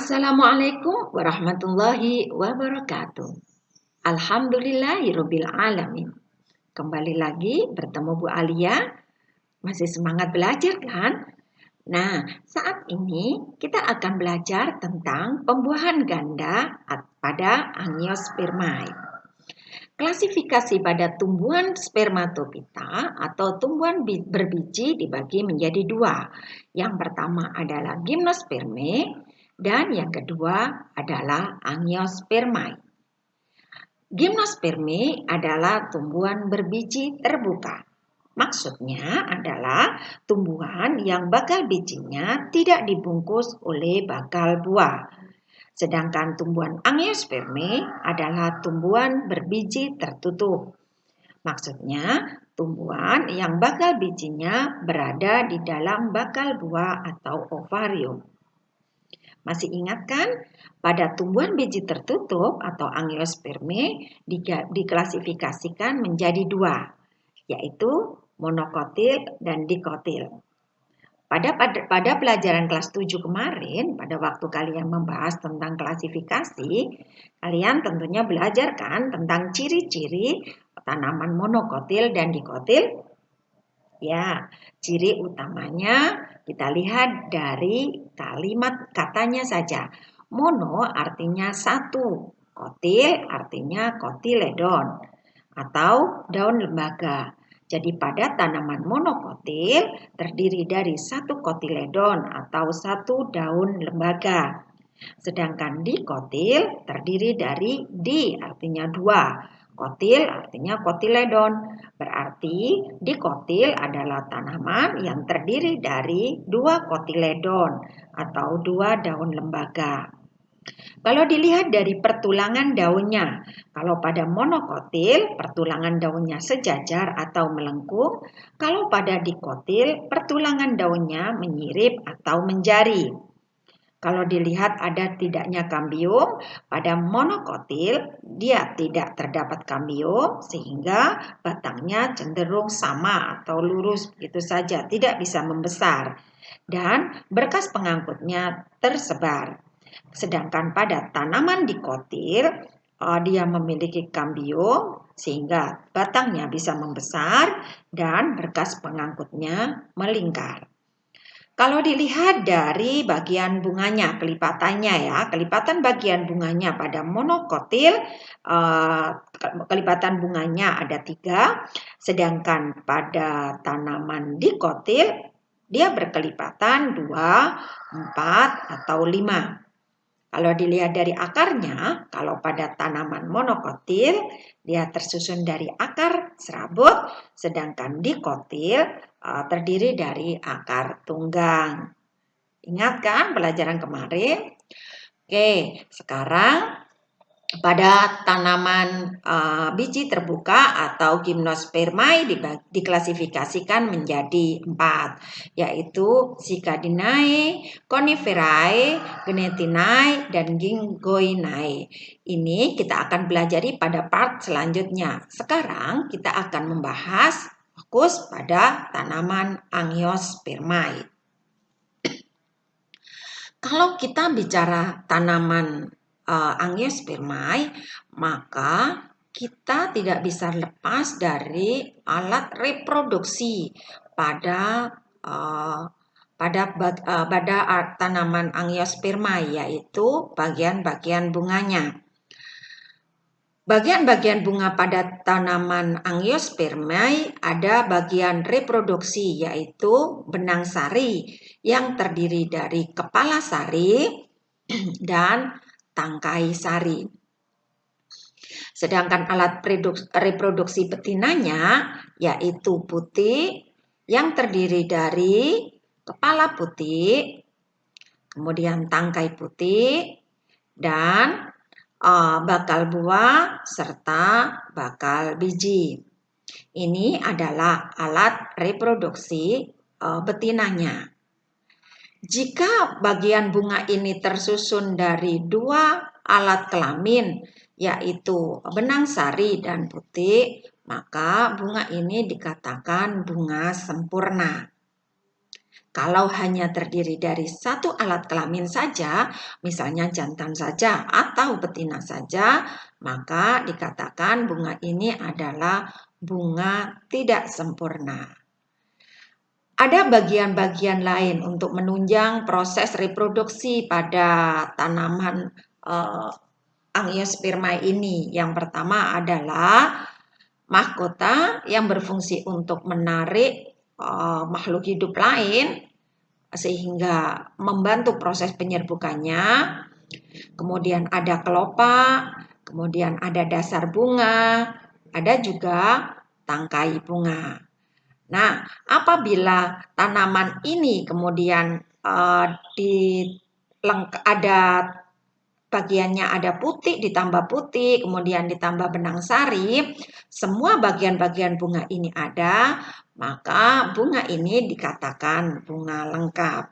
Assalamualaikum warahmatullahi wabarakatuh. Alhamdulillahirabbil alamin. Kembali lagi bertemu Bu Alia. Masih semangat belajar kan? Nah, saat ini kita akan belajar tentang pembuahan ganda pada Angiospermae. Klasifikasi pada tumbuhan spermatopita atau tumbuhan berbiji dibagi menjadi dua. Yang pertama adalah Gymnospermae dan yang kedua adalah Angiospermae. Gymnospermae adalah tumbuhan berbiji terbuka. Maksudnya adalah tumbuhan yang bakal bijinya tidak dibungkus oleh bakal buah. Sedangkan tumbuhan Angiospermae adalah tumbuhan berbiji tertutup. Maksudnya, tumbuhan yang bakal bijinya berada di dalam bakal buah atau ovarium. Masih ingat kan? Pada tumbuhan biji tertutup atau Angiospermae diklasifikasikan menjadi dua, yaitu monokotil dan dikotil. Pada pelajaran kelas 7 kemarin, pada waktu kalian membahas tentang klasifikasi, kalian tentunya belajar kan tentang ciri-ciri tanaman monokotil dan dikotil. Ya, ciri utamanya kita lihat dari kalimat katanya saja. Mono artinya satu, kotil artinya kotiledon atau daun lembaga. Jadi pada tanaman monokotil terdiri dari satu kotiledon atau satu daun lembaga. Sedangkan dikotil terdiri dari artinya dua. Kotil artinya kotiledon. Berarti dikotil adalah tanaman yang terdiri dari dua kotiledon atau dua daun lembaga. Kalau dilihat dari pertulangan daunnya, kalau pada monokotil pertulangan daunnya sejajar atau melengkung, kalau pada dikotil pertulangan daunnya menyirip atau menjari. Kalau dilihat ada tidaknya kambium, pada monokotil dia tidak terdapat kambium sehingga batangnya cenderung sama atau lurus begitu saja, tidak bisa membesar dan berkas pengangkutnya tersebar. Sedangkan pada tanaman dikotil dia memiliki kambium sehingga batangnya bisa membesar dan berkas pengangkutnya melingkar. Kalau dilihat dari bagian bunganya, kelipatannya ya, kelipatan bagian bunganya pada monokotil, kelipatan bunganya ada 3, sedangkan pada tanaman dikotil, dia berkelipatan 2, 4, atau 5. Kalau dilihat dari akarnya, kalau pada tanaman monokotil, dia tersusun dari akar serabut, sedangkan dikotil terdiri dari akar tunggang. Ingat kan pelajaran kemarin? Oke, sekarang pada tanaman biji terbuka atau Gymnospermae diklasifikasikan menjadi 4, yaitu Cycadinae, Coniferae, Gnetinae, dan Gingoinae. Ini kita akan pelajari pada part selanjutnya. Sekarang kita akan membahas fokus pada tanaman Angiospermae. Kalau kita bicara tanaman Angiospermae, maka kita tidak bisa lepas dari alat reproduksi pada tanaman Angiospermae, yaitu bagian-bagian bunganya. Bagian-bagian bunga pada tanaman Angiospermae ada bagian reproduksi, yaitu benang sari yang terdiri dari kepala sari dan tangkai sari. Sedangkan alat reproduksi betinanya yaitu putih yang terdiri dari kepala putih, kemudian tangkai putih, dan bakal buah serta bakal biji. Ini adalah alat reproduksi betinanya. Jika bagian bunga ini tersusun dari 2 alat kelamin, yaitu benang sari dan putih, maka bunga ini dikatakan bunga sempurna. Kalau hanya terdiri dari satu alat kelamin saja, misalnya jantan saja atau betina saja, maka dikatakan bunga ini adalah bunga tidak sempurna. Ada bagian-bagian lain untuk menunjang proses reproduksi pada tanaman Angiospermae ini. Yang pertama adalah mahkota yang berfungsi untuk menarik makhluk hidup lain sehingga membantu proses penyerbukannya. Kemudian ada kelopak, kemudian ada dasar bunga, ada juga tangkai bunga. Nah, apabila tanaman ini kemudian ada bagiannya ada putih ditambah putih, kemudian ditambah benang sari, semua bagian-bagian bunga ini ada, maka bunga ini dikatakan bunga lengkap.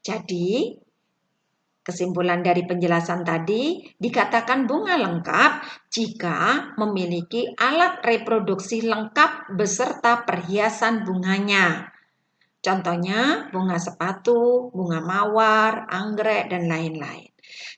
Jadi, kesimpulan dari penjelasan tadi, dikatakan bunga lengkap jika memiliki alat reproduksi lengkap beserta perhiasan bunganya. Contohnya bunga sepatu, bunga mawar, anggrek, dan lain-lain.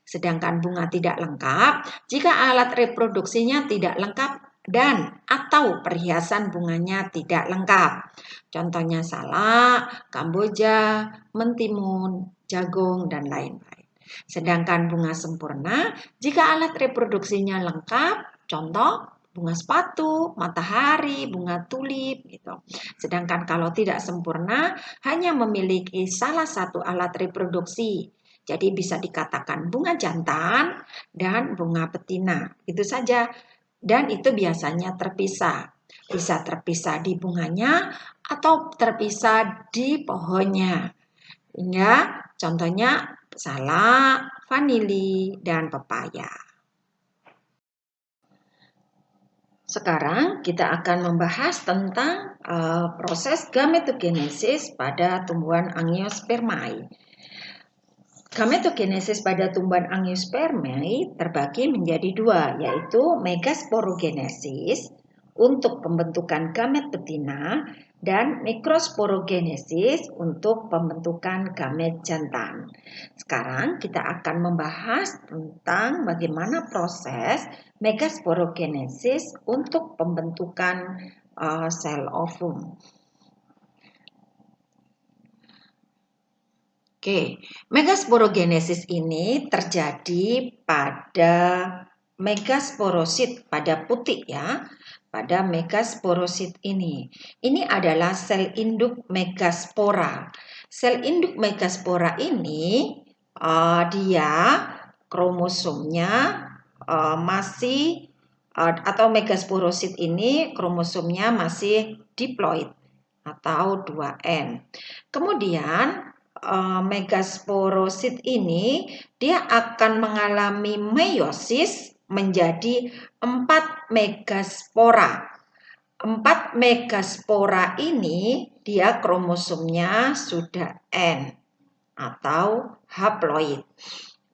Sedangkan bunga tidak lengkap jika alat reproduksinya tidak lengkap dan atau perhiasan bunganya tidak lengkap. Contohnya salak, kamboja, mentimun, jagung, dan lain-lain. Sedangkan bunga sempurna jika alat reproduksinya lengkap, contoh bunga sepatu, matahari, bunga tulip gitu. Sedangkan kalau tidak sempurna hanya memiliki salah satu alat reproduksi. Jadi bisa dikatakan bunga jantan dan bunga betina. Itu saja. Dan itu biasanya terpisah. Bisa terpisah di bunganya atau terpisah di pohonnya. Hingga contohnya salak, vanili, dan pepaya. Sekarang kita akan membahas tentang proses gametogenesis pada tumbuhan Angiospermae. Gametogenesis pada tumbuhan Angiospermae terbagi menjadi dua, yaitu megasporogenesis untuk pembentukan gamet betina dan mikrosporogenesis untuk pembentukan gamet jantan. Sekarang kita akan membahas tentang bagaimana proses megasporogenesis untuk pembentukan sel ovum. Oke, megasporogenesis ini terjadi pada megasporosit pada putik ya. Pada megasporosit ini. Ini adalah sel induk megaspora. Sel induk megaspora ini dia kromosomnya masih atau megasporosit ini kromosomnya masih diploid atau 2N. Kemudian megasporosit ini dia akan mengalami meiosis menjadi 4 megaspora. 4 megaspora ini dia kromosomnya sudah N atau haploid.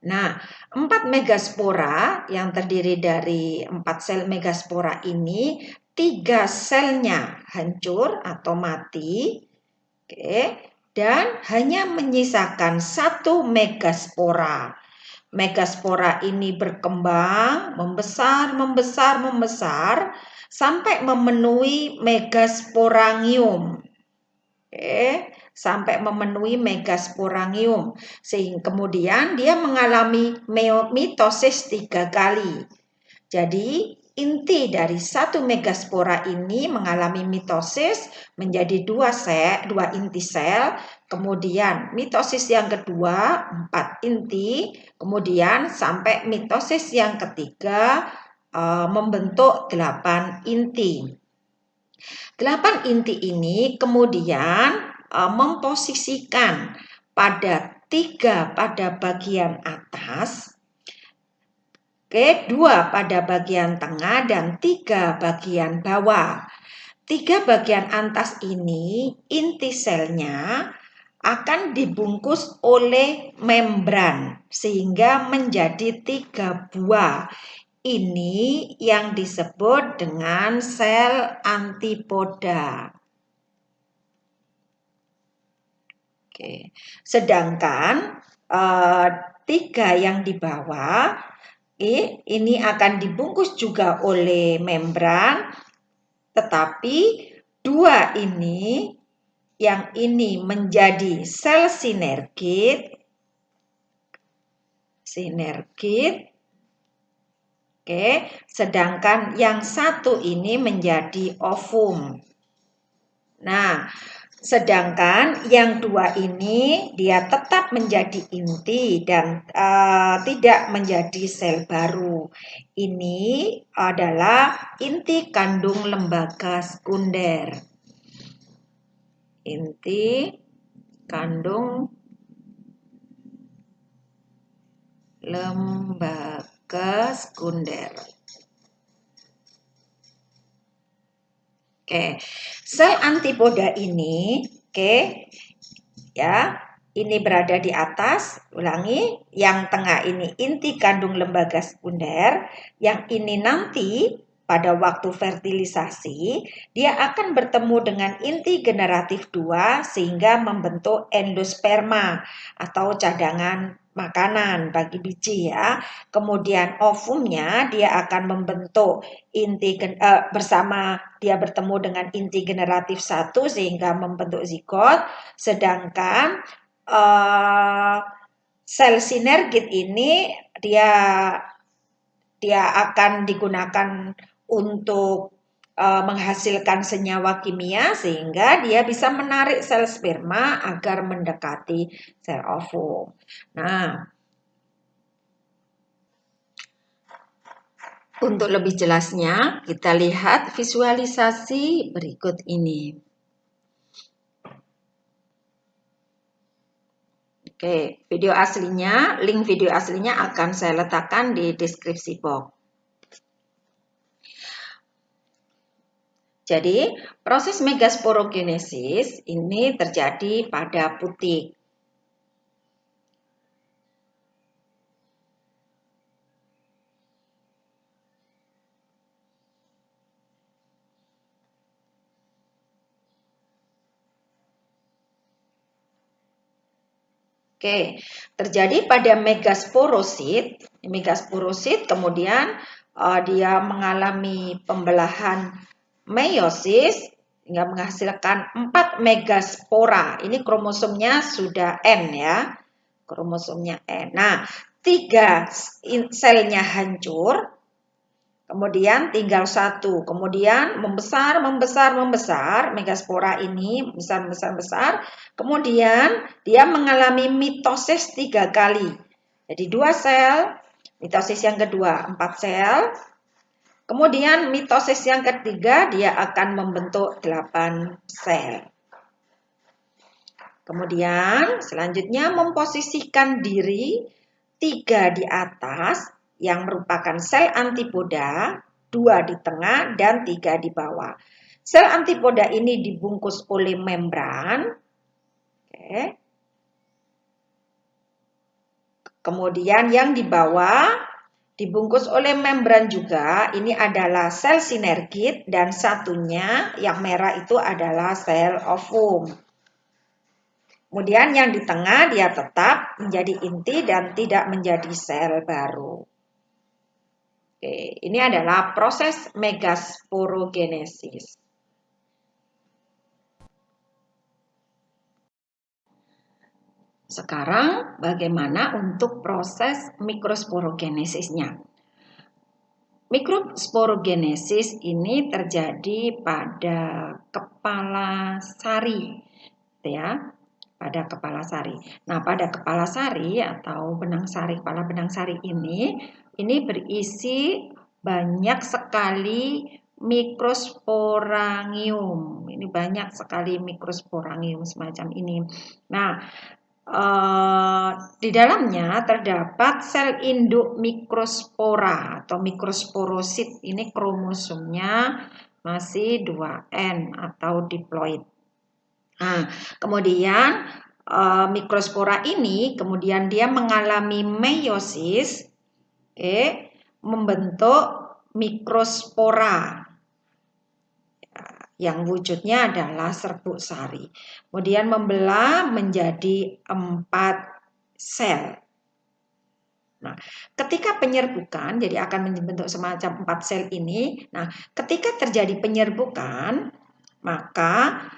Nah, 4 megaspora yang terdiri dari 4 sel megaspora ini 3 selnya hancur atau mati. Oke. Dan hanya menyisakan 1 megaspora. Megaspora ini berkembang, membesar sampai memenuhi megasporangium. Oke, sampai memenuhi megasporangium. Sehingga kemudian dia mengalami mitosis 3 kali. Jadi inti dari 1 megaspora ini mengalami mitosis menjadi 2 inti sel, kemudian mitosis yang kedua 4 inti, kemudian sampai mitosis yang ketiga membentuk 8 inti. 8 inti ini kemudian memposisikan pada 3 pada bagian atas, Oke, 2 pada bagian tengah dan 3 bagian bawah. 3 bagian atas ini inti selnya akan dibungkus oleh membran sehingga menjadi 3 buah. Ini yang disebut dengan sel antipoda. Oke. Sedangkan 3 yang di bawah ini akan dibungkus juga oleh membran, tetapi 2 ini, yang ini menjadi sel sinergit, oke, sedangkan yang satu ini menjadi ovum. Nah, sedangkan yang 2 ini dia tetap menjadi inti dan tidak menjadi sel baru. Ini adalah inti kandung lembaga sekunder. Inti kandung lembaga sekunder. Oke, sel antipoda ini, ya, ini berada di atas. Ulangi, yang tengah ini inti kandung lembaga sekunder, yang ini nanti pada waktu fertilisasi dia akan bertemu dengan inti generatif 2 sehingga membentuk endosperma atau cadangan makanan bagi biji ya. Kemudian ovumnya dia akan membentuk inti bersama dia bertemu dengan inti generatif 1 sehingga membentuk zigot, sedangkan sel sinergit ini dia akan digunakan untuk menghasilkan senyawa kimia sehingga dia bisa menarik sel sperma agar mendekati sel ovum. Nah, untuk lebih jelasnya kita lihat visualisasi berikut ini. Oke, link video aslinya akan saya letakkan di deskripsi box. Jadi, proses megasporogenesis ini terjadi pada putik. Oke, terjadi pada megasporosit. Megasporosit kemudian dia mengalami pembelahan meiosis hingga menghasilkan 4 megaspora. Ini kromosomnya sudah N ya. Kromosomnya N. Nah, 3 selnya hancur. Kemudian tinggal 1. Kemudian membesar, megaspora ini besar. Kemudian dia mengalami mitosis 3 kali. Jadi 2 sel, mitosis yang kedua 4 sel. Kemudian mitosis yang ketiga dia akan membentuk 8 sel. Kemudian selanjutnya memposisikan diri 3 di atas yang merupakan sel antipoda, 2 di tengah dan 3 di bawah. Sel antipoda ini dibungkus oleh membran. Kemudian yang di bawah dibungkus oleh membran juga, ini adalah sel sinergit dan satunya yang merah itu adalah sel ovum. Kemudian yang di tengah dia tetap menjadi inti dan tidak menjadi sel baru. Oke, ini adalah proses megasporogenesis. Sekarang bagaimana untuk proses mikrosporogenesisnya? Mikrosporogenesis ini terjadi pada kepala sari, ya, pada kepala sari. Nah, pada kepala sari atau benang sari, kepala benang sari ini berisi banyak sekali mikrosporangium. Ini banyak sekali mikrosporangium semacam ini. Nah, di dalamnya terdapat sel induk mikrospora atau mikrosporosit. Ini kromosomnya masih 2N atau diploid. Nah, kemudian mikrospora ini kemudian dia mengalami meiosis, membentuk mikrospora. yang wujudnya adalah serbuk sari. Kemudian membelah menjadi 4 sel. Nah, ketika penyerbukan, jadi akan membentuk semacam 4 sel ini. Nah, ketika terjadi penyerbukan, maka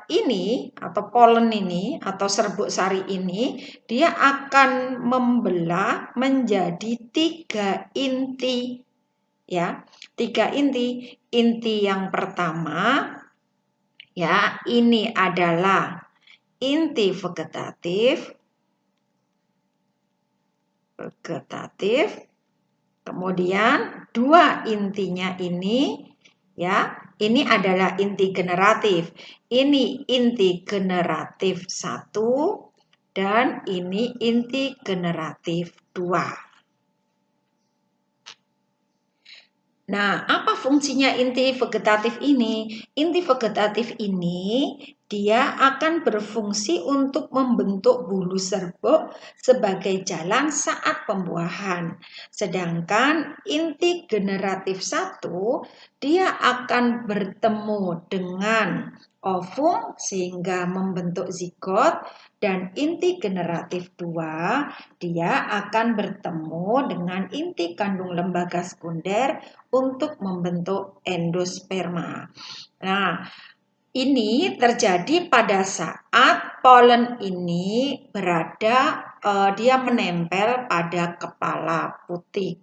ini atau polen ini atau serbuk sari ini dia akan membelah menjadi 3 inti, ya. 3 inti. Inti yang pertama, ya, ini adalah inti vegetatif. Kemudian 2 intinya ini, ya, ini adalah inti generatif. Ini inti generatif 1 dan ini inti generatif 2. Nah, apa fungsinya inti vegetatif ini? Inti vegetatif ini dia akan berfungsi untuk membentuk bulu serbuk sebagai jalan saat pembuahan. Sedangkan inti generatif 1 dia akan bertemu dengan ovum sehingga membentuk zigot, dan inti generatif 2 dia akan bertemu dengan inti kandung lembaga sekunder untuk membentuk endosperma. Nah, ini terjadi pada saat polen ini berada, dia menempel pada kepala putik.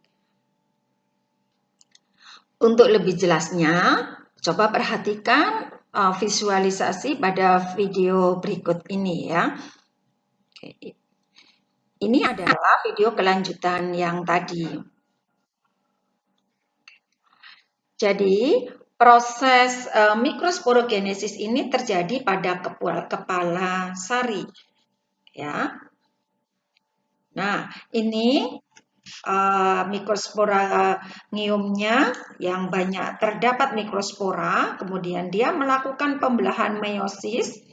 Untuk lebih jelasnya, coba perhatikan visualisasi pada video berikut ini ya. Ini adalah video kelanjutan yang tadi. Jadi, proses mikrosporogenesis ini terjadi pada kepala sari, ya. Nah, ini mikrosporangiumnya yang banyak terdapat mikrospora, kemudian dia melakukan pembelahan meiosis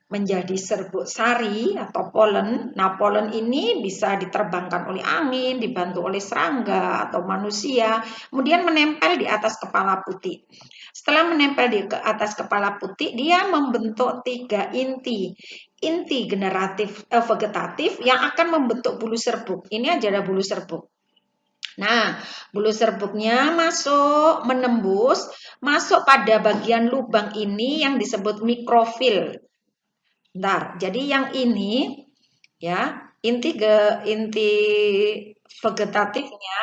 menjadi serbuk sari atau polen. Nah, polen ini bisa diterbangkan oleh angin, dibantu oleh serangga atau manusia, kemudian menempel di atas kepala putik. Setelah menempel di atas kepala putik, dia membentuk 3 inti. Inti generatif vegetatif yang akan membentuk bulu serbuk. Ini adalah bulu serbuk. Nah, bulu serbuknya menembus, masuk pada bagian lubang ini yang disebut mikrofil. Bentar, jadi yang ini ya, inti vegetatifnya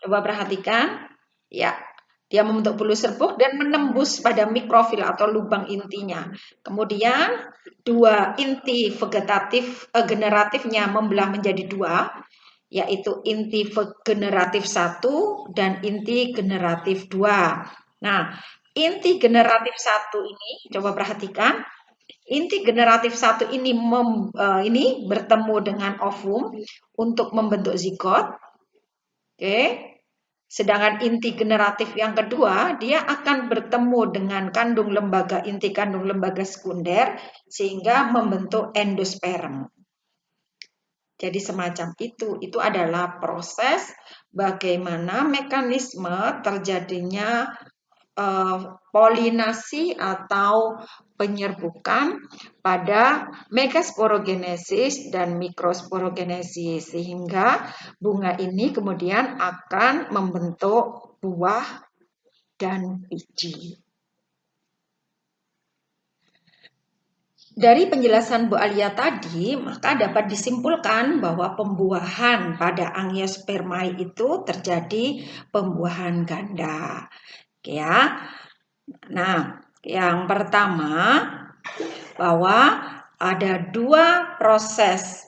coba perhatikan. Ya, dia membentuk bulu serbuk dan menembus pada mikrofil atau lubang intinya. Kemudian 2 inti vegetatif generatifnya membelah menjadi 2, yaitu inti generatif 1 dan inti generatif 2. Nah, inti generatif 1 ini coba perhatikan. Inti generatif 1 ini bertemu dengan ovum untuk membentuk zigot. Oke. Sedangkan inti generatif yang kedua, dia akan bertemu dengan inti kandung lembaga sekunder sehingga membentuk endosperm. Jadi semacam itu adalah proses bagaimana mekanisme terjadinya polinasi atau penyerbukan pada megasporogenesis dan mikrosporogenesis, sehingga bunga ini kemudian akan membentuk buah dan biji. Dari penjelasan Bu Alia tadi, maka dapat disimpulkan bahwa pembuahan pada Angiospermae itu terjadi pembuahan ganda. Ya. Nah, yang pertama bahwa ada 2 proses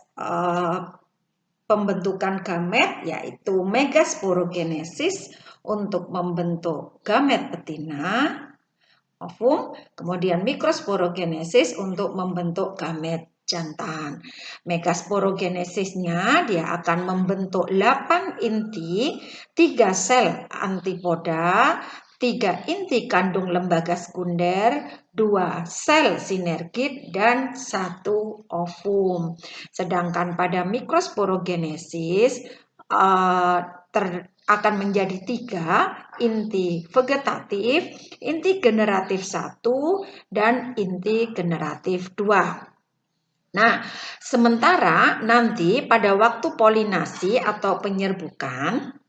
pembentukan gamet, yaitu megasporogenesis untuk membentuk gamet betina, ovum, kemudian mikrosporogenesis untuk membentuk gamet jantan. Megasporogenesisnya dia akan membentuk 8 inti, 3 sel antipoda, 3 inti kandung lembaga sekunder, 2 sel sinergit, dan 1 ovum. Sedangkan pada mikrosporogenesis akan menjadi 3, inti vegetatif, inti generatif 1, dan inti generatif 2. Nah, sementara nanti pada waktu polinasi atau penyerbukan,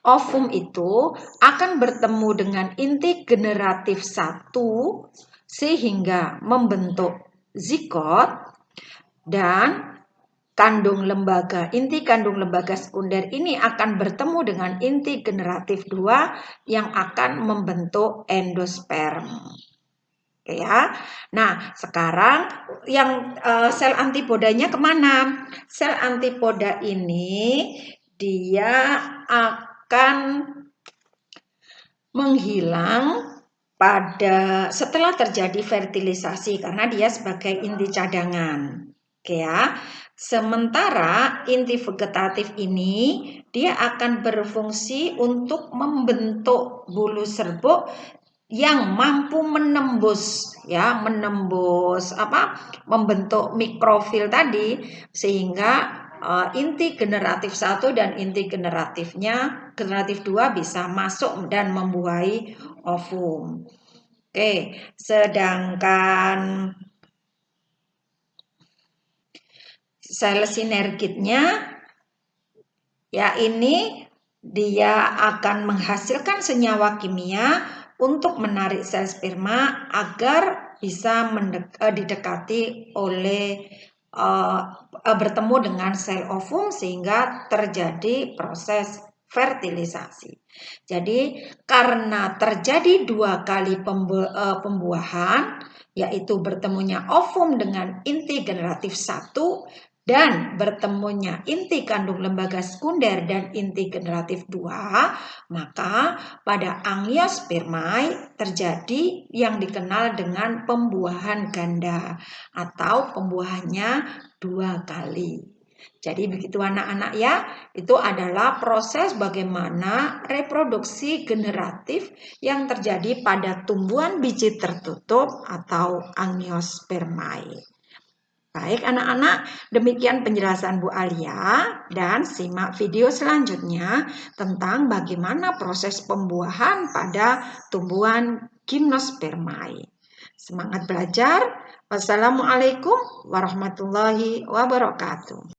ovum itu akan bertemu dengan inti generatif 1 sehingga membentuk zigot, dan inti kandung lembaga sekunder ini akan bertemu dengan inti generatif 2 yang akan membentuk endosperm. Oke ya. Nah, sekarang yang sel antipodanya kemana? Sel antipoda ini dia akan menghilang setelah terjadi fertilisasi karena dia sebagai inti cadangan. Oke ya. Sementara inti vegetatif ini dia akan berfungsi untuk membentuk bulu serbuk yang mampu membentuk mikrofil tadi, sehingga inti generatif 1 dan inti generatif 2 bisa masuk dan membuahi ovum. Oke, sedangkan sel sinergitnya ya ini dia akan menghasilkan senyawa kimia untuk menarik sel sperma agar bisa didekati oleh bertemu dengan sel ovum sehingga terjadi proses fertilisasi. Jadi karena terjadi 2 kali pembuahan, yaitu bertemunya ovum dengan inti generatif 1 dan bertemunya inti kandung lembaga sekunder dan inti generatif 2, maka pada angiospermae terjadi yang dikenal dengan pembuahan ganda atau pembuahannya 2 kali. Jadi begitu anak-anak ya, itu adalah proses bagaimana reproduksi generatif yang terjadi pada tumbuhan biji tertutup atau angiospermae. Baik anak-anak, demikian penjelasan Bu Alia, dan simak video selanjutnya tentang bagaimana proses pembuahan pada tumbuhan gimnospermae. Semangat belajar. Wassalamualaikum warahmatullahi wabarakatuh.